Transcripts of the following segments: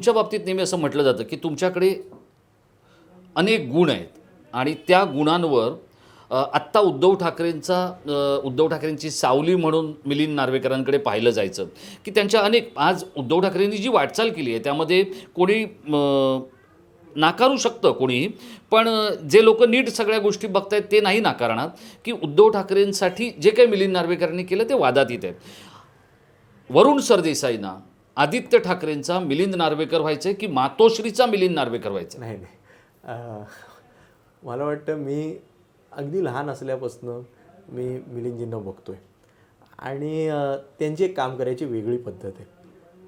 तुमच्या बाबतीत नेहमी असं म्हटलं जातं की तुमच्याकडे अनेक गुण आहेत आणि त्या गुणांवर आत्ता उद्धव ठाकरेंची सावली म्हणून मिलिंद नार्वेकरांकडे पाहिलं जायचं की त्यांच्या अनेक आज उद्धव ठाकरेंनी जी वाटचाल केली आहे त्यामध्ये कोणी नाकारू शकतं कोणीही, पण जे लोक नीट सगळ्या गोष्टी बघतायत ते नाही नाकारणार की उद्धव ठाकरेंसाठी जे काही मिलिंद नार्वेकरांनी केलं ते वादातीत आहे. वरुण सरदेसाईंना आदित्य ठाकरेंचा मिलिंद नार्वेकर व्हायचं की मातोश्रीचा मिलिंद नार्वेकर व्हायचं? नाही मला वाटतं मी अगदी लहान असल्यापासून मी मिलिंदजींना बघतोय आणि त्यांची एक काम करायची वेगळी पद्धत आहे.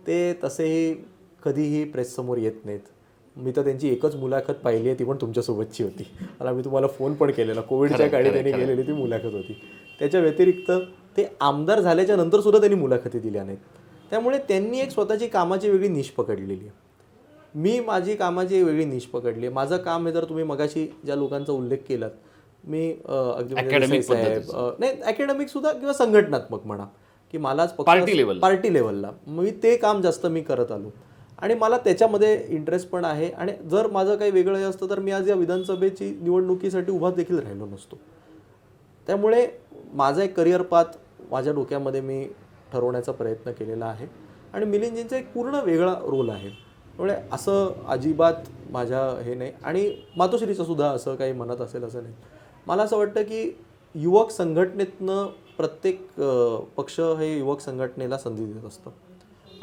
ते तसेही कधीही प्रेससमोर येत नाहीत. मी तर त्यांची एकच मुलाखत पाहिली आहे, ती पण तुमच्यासोबतची होती. मी तुम्हाला फोन पण केलेला, कोविडच्या काळी त्यांनी केलेली ती मुलाखत होती. त्याच्या व्यतिरिक्त ते आमदार झाल्याच्या नंतर सुद्धा त्यांनी मुलाखती दिल्या नाहीत. त्यामुळे त्यांनी एक स्वतःची कामाची वेगळी निश पकडलेली आहे. मी माझी कामाची वेगळी निश पकडली आहे. माझं काम हे, जर तुम्ही मगाशी ज्या लोकांचा उल्लेख केलात, मी अगदी नाही अकॅडमिक सुद्धा किंवा संघटनात्मक म्हणा की मलाच पार्टी लेवलला मी ते काम जास्त मी करत आलो आणि मला त्याच्यामध्ये इंटरेस्ट पण आहे. आणि जर माझं काही वेगळं असतं तर मी आज या विधानसभेची निवडणुकीसाठी उभा देखील राहिलो नसतो. त्यामुळे माझा एक करिअर पाथ माझ्या डोक्यामध्ये मी ठरवण्याचा प्रयत्न केलेला आहे आणि मिलिंदजींचा एक पूर्ण वेगळा रोल आहे. त्यामुळे असं अजिबात माझ्या हे नाही. आणि मातोश्रीचं सुद्धा असं काही म्हणत असेल असं नाही. मला असं वाटतं की युवक संघटनेतनं प्रत्येक पक्ष हे युवक संघटनेला संधी देत असतं.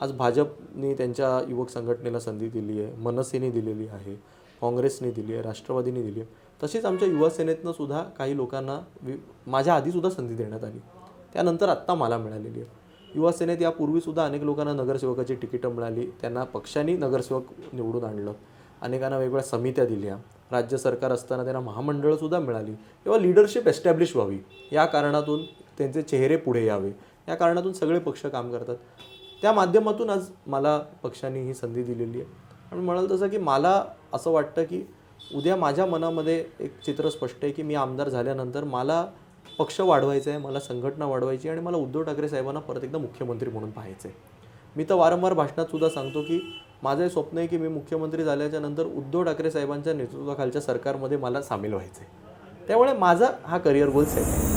आज भाजपने त्यांच्या युवक संघटनेला संधी दिली आहे, मनसेने दिलेली आहे, काँग्रेसने दिली आहे, राष्ट्रवादीने दिली आहे. तशीच आमच्या युवासेनेतनं सुद्धा काही लोकांना माझ्या आधीसुद्धा संधी देण्यात आली, त्यानंतर आत्ता मला मिळालेली आहे. युवासेनेत यापूर्वीसुद्धा अनेक लोकांना नगरसेवकाची तिकीटं मिळाली, त्यांना पक्षांनी नगरसेवक निवडून आणलं. अनेकांना वेगवेगळ्या समित्या दिल्या, राज्य सरकार असताना त्यांना महामंडळंसुद्धा मिळाली. तेव्हा लिडरशिप एस्टॅब्लिश व्हावी या कारणातून, त्यांचे चेहरे पुढे यावे या कारणातून सगळे पक्ष काम करतात. त्या माध्यमातून आज मला पक्षांनी ही संधी दिलेली आहे. आणि म्हणाल तसं की मला असं वाटतं की उद्या माझ्या मनामध्ये एक चित्र स्पष्ट आहे की मी आमदार झाल्यानंतर मला पक्ष वाढवायचा आहे, मला संघटना वाढवायची आणि मला उद्धव ठाकरे साहेबांना परत एकदा मुख्यमंत्री म्हणून पाहायचं आहे. मी तर वारंवार भाषणातसुद्धा सांगतो की माझं हे स्वप्न आहे की मी मुख्यमंत्री झाल्याच्या नंतर उद्धव ठाकरे साहेबांच्या नेतृत्वाखालच्या सरकारमध्ये मला सामील व्हायचं आहे. त्यामुळे माझा हा करिअर गोल सेट आहे.